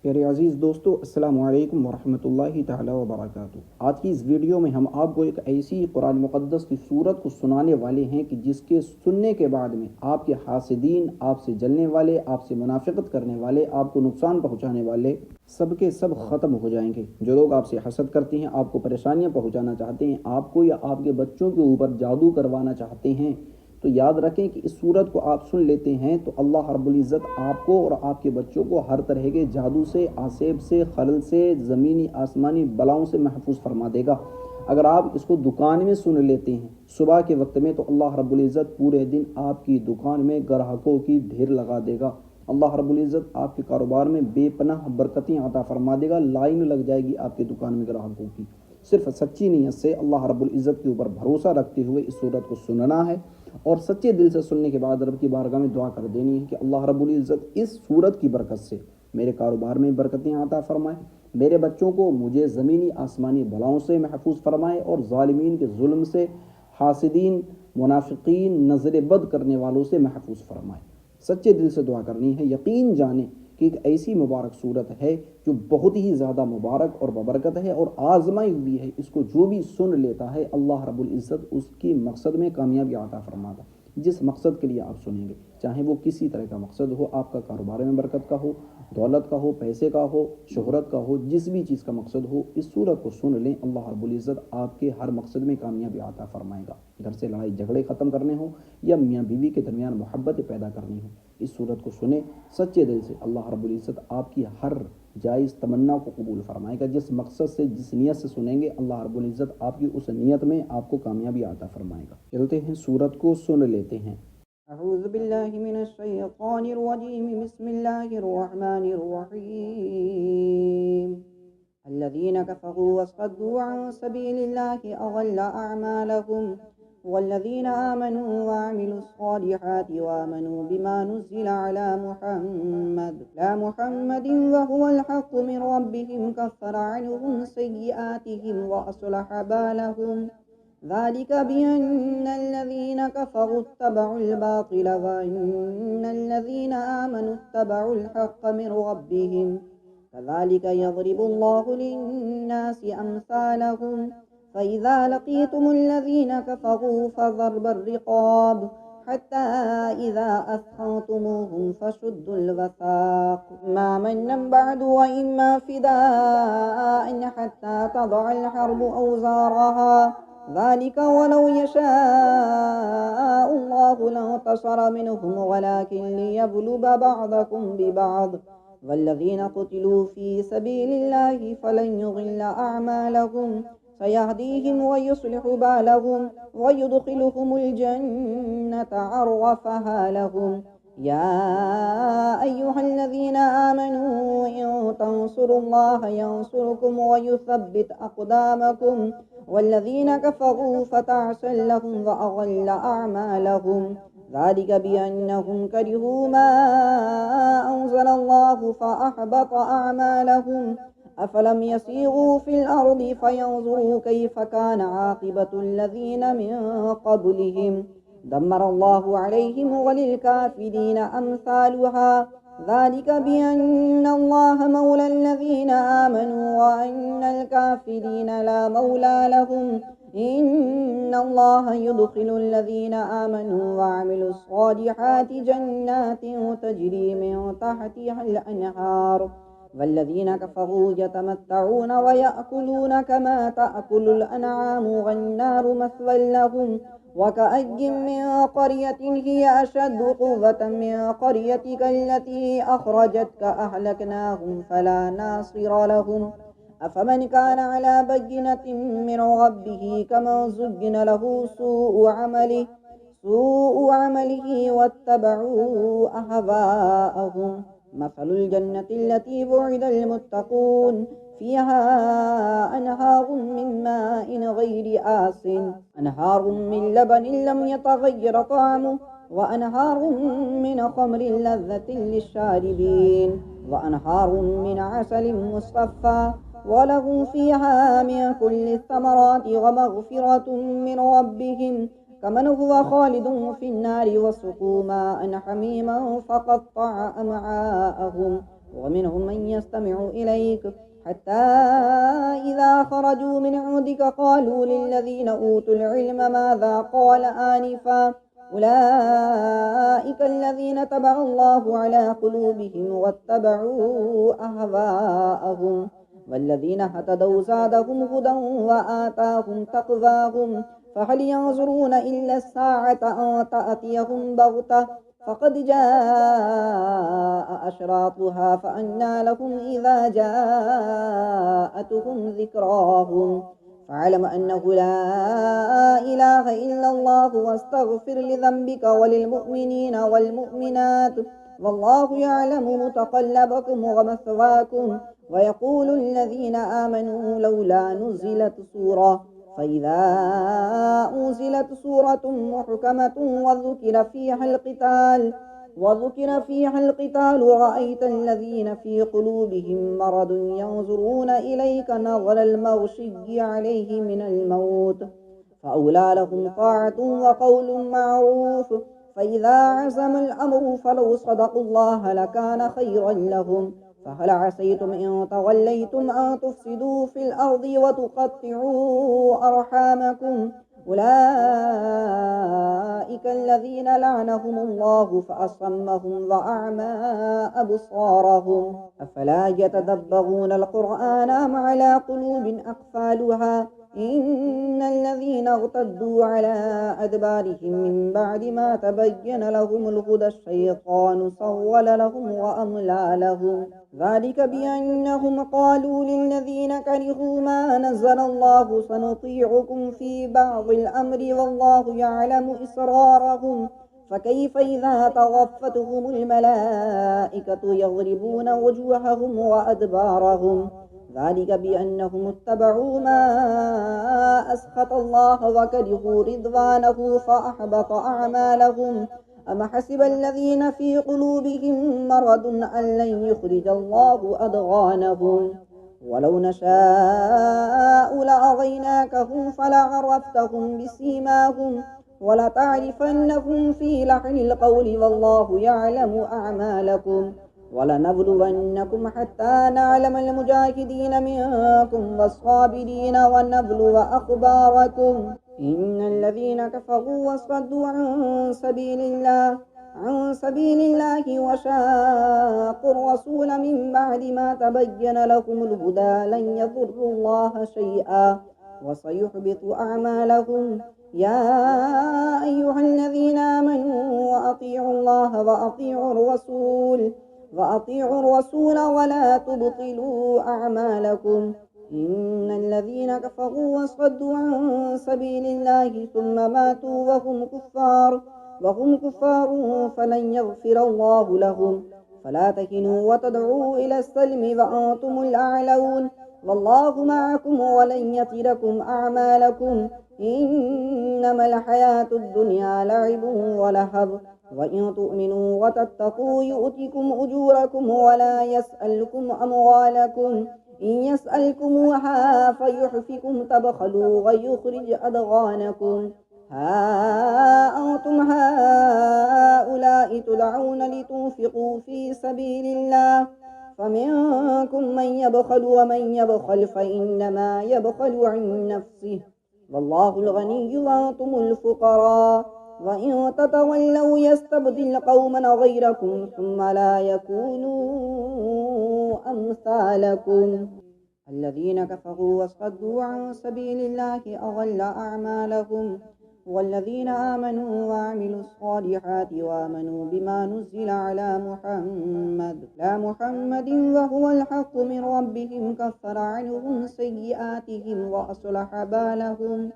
میرے عزیز دوستو، السلام علیکم ورحمۃ اللہ تعالی وبرکاتہ۔ آج کی اس ویڈیو میں ہم آپ کو ایک ایسی قرآن مقدس کی صورت کو سنانے والے ہیں کہ جس کے سننے کے بعد میں آپ کے حاسدین، آپ سے جلنے والے، آپ سے منافقت کرنے والے، آپ کو نقصان پہنچانے والے سب کے سب ختم ہو جائیں گے۔ جو لوگ آپ سے حسد کرتے ہیں، آپ کو پریشانیاں پہنچانا چاہتے ہیں، آپ کو یا آپ کے بچوں کے اوپر جادو کروانا چاہتے ہیں، تو یاد رکھیں کہ اس صورت کو آپ سن لیتے ہیں تو اللہ رب العزت آپ کو اور آپ کے بچوں کو ہر طرح کے جادو سے، آسیب سے، خلل سے، زمینی آسمانی بلاؤں سے محفوظ فرما دے گا۔ اگر آپ اس کو دکان میں سن لیتے ہیں صبح کے وقت میں، تو اللہ رب العزت پورے دن آپ کی دکان میں گراہکوں کی ڈھیر لگا دے گا۔ اللہ رب العزت آپ کے کاروبار میں بے پناہ برکتیں عطا فرما دے گا۔ لائن لگ جائے گی آپ کی دکان میں گراہکوں کی۔ صرف سچی نیت سے اللہ رب العزت کے اوپر بھروسہ رکھتے ہوئے اس صورت کو سننا ہے، اور سچے دل سے سننے کے بعد رب کی بارگاہ میں دعا کر دینی ہے کہ اللہ رب العزت اس صورت کی برکت سے میرے کاروبار میں برکتیں عطا فرمائے، میرے بچوں کو مجھے زمینی آسمانی بلاؤں سے محفوظ فرمائے، اور ظالمین کے ظلم سے، حاسدین، منافقین، نظر بد کرنے والوں سے محفوظ فرمائے۔ سچے دل سے دعا کرنی ہے۔ یقین جانیں کہ ایک ایسی مبارک صورت ہے جو بہت ہی زیادہ مبارک اور ببرکت ہے، اور آزمائی ہوئی ہے۔ اس کو جو بھی سن لیتا ہے اللہ رب العزت اس کی مقصد میں کامیابی عطا فرماتا۔ جس مقصد کے لیے آپ سنیں گے، چاہے وہ کسی طرح کا مقصد ہو، آپ کا کاروبار میں برکت کا ہو، دولت کا ہو، پیسے کا ہو، شہرت کا ہو، جس بھی چیز کا مقصد ہو، اس صورت کو سن لیں، اللہ رب العزت آپ کے ہر مقصد میں کامیابی عطا فرمائے گا۔ گھر سے لڑائی جھگڑے ختم کرنے ہوں یا میاں بیوی کے درمیان محبت پیدا کرنی ہو، اس صورت کو سنیں سچے دل سے، اللہ رب العزت آپ کی ہر جائز تمنا کو قبول فرمائے گا۔ جس مقصد سے، جس نیت سے سنیں گے، اللہ رب العزت آپ کی اس نیت میں آپ کو کامیابی عطا فرمائے گا۔ چلتے ہیں صورت کو سن لیتے ہیں۔ اعوذ باللہ من الشیطان الرجیم، بسم اللہ الرحمن الرحیم۔ الذین کفروا وصدوا عن سبیل اللہ اضل اعمالهم، والذین آمنوا وعملوا الصالحات وآمنوا بما نزل على محمد وهو الحق من ربهم كفر عنهم سيئاتهم وأصلح بالهم، ذلك بأن الذين كفروا اتبعوا الباطل وأن الذين آمنوا اتبعوا الحق من ربهم، كذلك يضرب الله للناس أمثالهم، فإذا لقيتم الذين كفروا فضرب الرقاب حتى إذا أثخنتموهم فشدوا الوثاق، ما منا بعد وإما فداء حتى تضع الحرب أوزارها، ذلك ولو يشاء الله لانتصر منهم ولكن ليبلو بعضكم ببعض، والذين قتلوا في سبيل الله فلن يضل أعمالهم، سيهديهم ويصلح بالهم ويدخلهم الجنة عرفها لهم، يا أيها الذين آمنوا إن تنصروا الله ينصركم ويثبت أقدامكم، والذين كفروا فتعسا لهم وأضل أعمالهم، ذلك بأنهم كرهوا ما أنزل الله فأحبط أعمالهم، أفلم يسيروا في الأرض فينظروا كيف كان عاقبة الذين من قبلهم، دمر الله عليهم وللكافرين أمثالها، ذلك بأن الله مولى الذين آمنوا وأن الكافرين لا مولى لهم، إن الله يدخل الذين آمنوا وعملوا الصالحات جنات تجري من تحتها الأنهار، والذين كفروا يتمتعون ويأكلون كما تأكل الأنعام والنار مثوى لهم، وكأي من قرية هي أشد قوة من قريتك التي أخرجتك أهلكناهم فلا ناصر لهم، أفمن كان على بينة من ربه كمن زين له سوء عمله واتبعوا أهواءهم، مثل الجنة التي وعد المتقون فيها أنهار من ماء غير آسن، أنهار من لبن لم يتغير طعمه، وأنهار من خمر لذة للشاربين، وأنهار من عسل مصفى، ولهم فيها من كل الثمرات ومغفرة من ربهم، كمن هو خالد في النار وسقوا ماء حميما فقطع أمعاءهم، ومنهم من يستمع إليك حتى إذا خرجوا من عندك قالوا للذين أوتوا العلم ماذا قال آنفا أولئك الذين طبع الله على قلوبهم واتبعوا أهواءهم والذين اهتدوا زادهم هدى وآتاهم تقواهم فهل ينظرون إلا الساعة أن تأتيهم بغتة فقد جاء أشراطها فأنى لهم إذا جاءتهم ذكراهم فاعلم أنه لا إله إلا الله واستغفر لذنبك وللمؤمنين والمؤمنات والله يعلم متقلبكم ومثواكم ويقول الذين آمنوا لولا نزلت سورة فإذا أنزلت سورة محكمة وذكر فيها القتال رأيت الذين في قلوبهم مرض ينظرون إليك نظر المغشي عليه من الموت فأولى لهم طاعة وقول معروف فإذا عزم الأمر فلو صدقوا الله لكان خيرا لهم فهل عسيتم إن توليتم أن تفسدوا في الأرض وتقطعوا أرحامكم أولئك الذين لعنهم الله فأصمهم وأعمى أبصارهم أفلا يتدبرون القرآن أم على قلوب أقفالها إن الذين ارتدوا على أدبارهم من بعد ما تبين لهم الهدى الشيطان سول لهم وأملى لهم ذلك بأنهم قالوا للذين كرهوا ما نزل الله سنطيعكم في بعض الأمر والله يعلم إسرارهم فكيف إذا توفتهم الملائكة يضربون وجوههم وأدبارهم ذلك بأنهم اتبعوا ما أسخط الله وكرهوا رضوانه فأحبط أعمالهم أم حسب الذين في قلوبهم مرض أن لن يخرج الله أضغانهم ولو نشاء لأريناكهم فلعرفتهم بسيماهم ولتعرفنهم في لحن القول والله يعلم أعمالكم ولنبلونكم حتى نعلم المجاهدين منكم والصابرين ونبلو أخباركم إن الذين كفروا وصدوا عن سبيل الله وشاقوا الرسول من بعد ما تبين لهم الهدى لن يضروا الله شيئا وسيحبط أعمالهم يا أيها الذين آمنوا وأطيعوا الله وأطيعوا الرسول ولا تبطلوا أعمالكم إن الذين كفروا وصدوا عن سبيل الله ثم ماتوا وهم كفار فلن يغفر الله لهم فلا تهنوا وتدعوا إلى السلم وأنتم الأعلون والله معكم ولن يتركم أعمالكم إنما الحياة الدنيا لعب ولهب وإن تؤمنوا وتتقوا يؤتكم أجوركم ولا يسألكم أموالكم إن يسألكموها فيحفكم تبخلوا ويخرج أضغانكم ها أنتم هؤلاء تدعون لتنفقوا في سبيل الله فمنكم من يبخل ومن يبخل فإنما يبخل عن نفسه والله الغني وأنتم الفقراء وإن تتولوا يستبدل قوما غيركم ثم لا يكونوا أمثالكم الذين كفروا وصدوا عن سبيل الله أضل أعمالهم والذين آمنوا وعملوا الصالحات وآمنوا بما نزل على محمد وهو الحق من ربهم كفر عنهم سيئاتهم وأصلح بالهم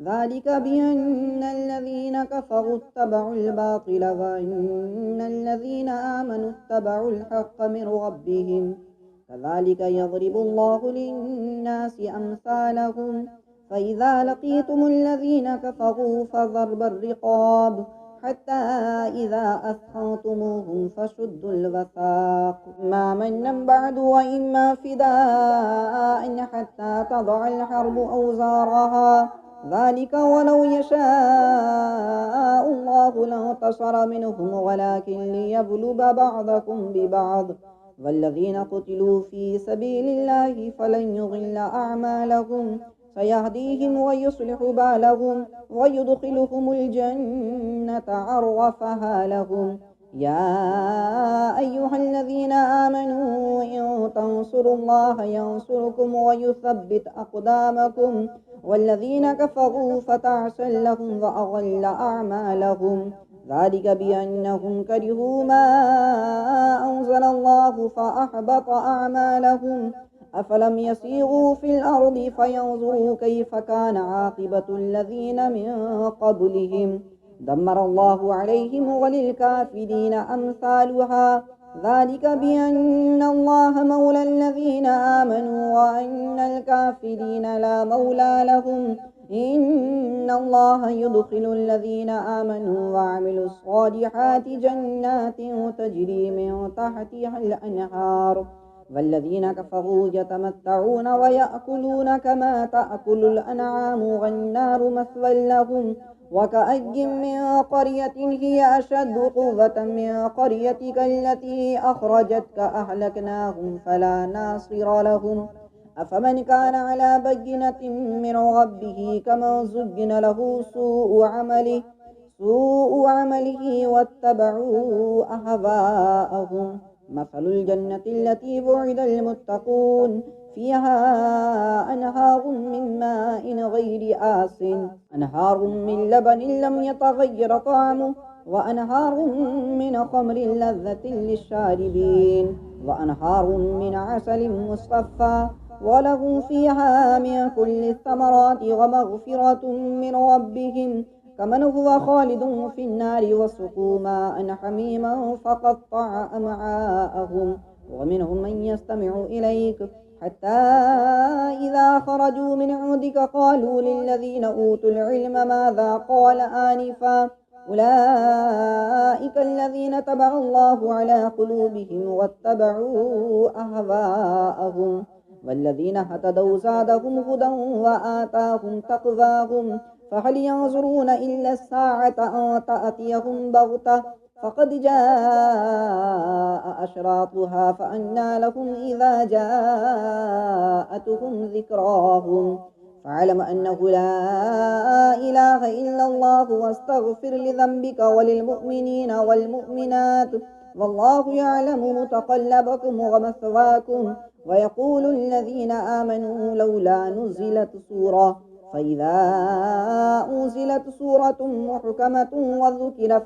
ذلك بأن الذين كفروا اتبعوا الباطل وأن الذين آمنوا اتبعوا الحق من ربهم كذلك يضرب الله للناس أمثالهم فإذا لقيتم الذين كفروا فضرب الرقاب حتى إذا أثخنتموهم فشدوا الوثاق ما منا بعد وإما فداء حتى تضع الحرب أوزارها ذلك ولو يشاء الله لانتصر منهم ولكن ليبلو بعضكم ببعض والذين قتلوا في سبيل الله فلن يضل أعمالهم سيهديهم ويصلح بالهم ويدخلهم الجنة عرفها لهم. يا أيها الذين آمنوا إن تنصروا الله ينصركم ويثبت أقدامكم والذين كفروا فتعسا لهم وأضل أعمالهم. ذلك بأنهم كرهوا ما أنزل الله فأحبط أعمالهم. أفلم يسيروا في الأرض فينظروا كيف كان عاقبة الذين من قبلهم دمر الله عليهم وللكافرين أمثالها. ذلك بأن الله مولى الذين آمنوا وأن الكافرين لا مولى لهم. إن الله يدخل الذين آمنوا وعملوا الصالحات جنات تجري من تحتها الأنهار والذين كفروا يتمتعون ويأكلون كما تأكل الأنعام والنار مثوى لهم. وكأي من قرية هي أشد قوة من قريتك التي أخرجتك أهلكناهم فلا ناصر لهم. أفمن كان على بينة من ربه كمن زين له سوء عمله واتبعوا أهواءهم. مثل الجنة التي وعد المتقون فيها أنهار من ماء غير أنهار من لبن لم يتغير طعمه وأنهار من خمر لذة للشاربين وأنهار من عسل مصفى ولهم فيها من كل الثمرات ومغفرة من ربهم كمن هو خالد في النار وسقوا ماء حميما فقطع أمعاءهم. ومنهم من يستمع إليك حتى إذا خرجوا من عندك قالوا للذين أوتوا العلم ماذا قال آنفا أولئك الذين تبع الله على قلوبهم واتبعوا أهواءهم والذين اهتدوا زادهم هدى وآتاهم تقواهم. فهل ينظرون إلا الساعة أن تأتيهم بغتة فقد جاء أشراطها فأنى لهم إذا جاءتهم ذكراهم. فاعلم أنه لا إله إلا الله واستغفر لذنبك وللمؤمنين والمؤمنات والله يعلم متقلبكم ومثواكم. ويقول الذين آمنوا لولا نزلت سورة فإذا أنزلت سورة محكمة وذكر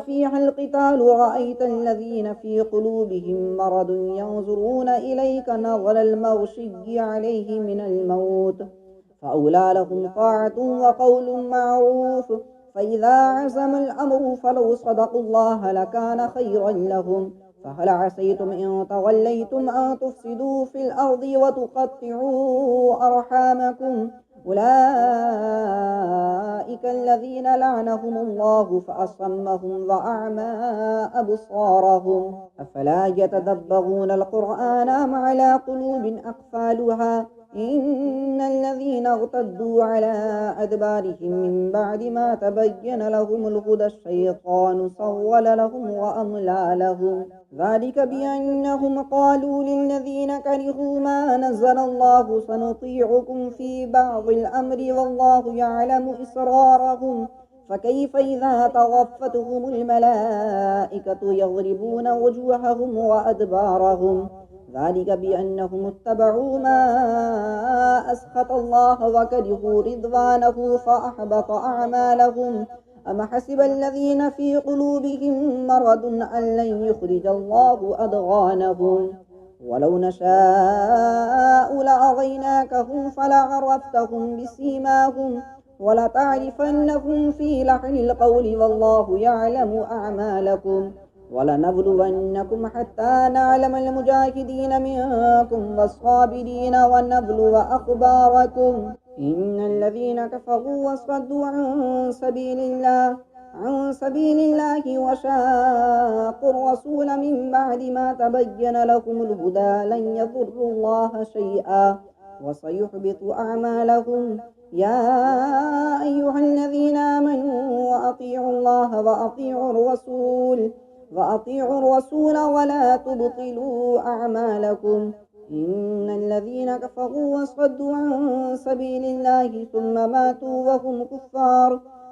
فيها القتال رأيت الذين في قلوبهم مرض ينظرون إليك نظر المغشي عليه من الموت فأولى لهم طاعة وقول معروف. فإذا عزم الأمر فلو صدقوا الله لكان خيرا لهم. فهل عسيتم إن توليتم أن تفسدوا في الأرض وتقطعوا أرحامكم أولئك الذين لعنهم الله فأصمهم وأعمى أبصارهم. أفلا يتدبرون القرآن أم على قلوب أقفالها إن الذين ارتدوا على أدبارهم من بعد ما تبين لهم الهدى الشيطان سول لهم وأملى لهم. ذلك بأنهم قالوا للذين كرهوا ما نزل الله سنطيعكم في بعض الأمر والله يعلم إسرارهم. فكيف إذا توفتهم الملائكة يضربون وجوههم وأدبارهم. ذلك بأنهم اتبعوا ما أسخط الله وكرهوا رضوانه فأحبط أعمالهم. أم حسب الذين في قلوبهم مرض أن لن يخرج الله أضغانهم. ولو نشاء لأريناكهم فلعرفتهم بسيماهم ولتعرفنهم في لحن القول والله يعلم أعمالكم. ولنبلونكم حتى نعلم المجاهدين منكم والصابرين ونبلو أخباركم. إن الذين كفروا وصدوا عن سبيل الله وشاقوا الرسول من بعد ما تبين لهم الهدى لن يضروا الله شيئا وسيحبط أعمالهم. يا أيها الذين آمنوا وأطيعوا الله وأطيعوا الرسول وأطيعوا الرسول ولا تبطلوا أعمالكم إن الذين كفروا وصدوا عن سبيل الله ثم ماتوا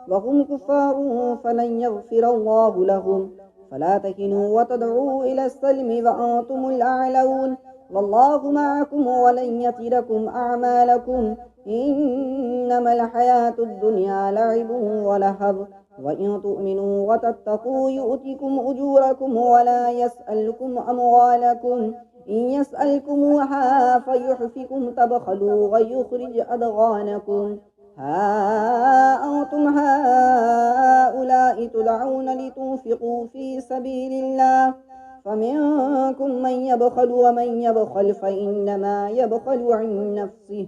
وهم كفار فلن يغفر الله لهم فلا تهنوا وتدعوا إلى السلم وأنتم الأعلون والله معكم ولن يتركم أعمالكم إنما الحياة الدنيا لعب ولهو وإن تؤمنوا وتتقوا يؤتكم أجوركم ولا يسألكم أموالكم إن يسألكموها فيحفكم تبخلوا ويخرج أضغانكم ها أنتم هؤلاء تدعون لتنفقوا في سبيل الله فمنكم من يبخل ومن يبخل فإنما يبخل عن نفسه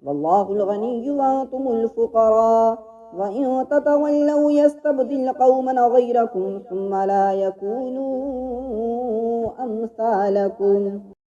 والله الغني وأنتم الفقراء وإن تتولوا يستبدل قوما غيركم ثم لا يكونوا أمثالكم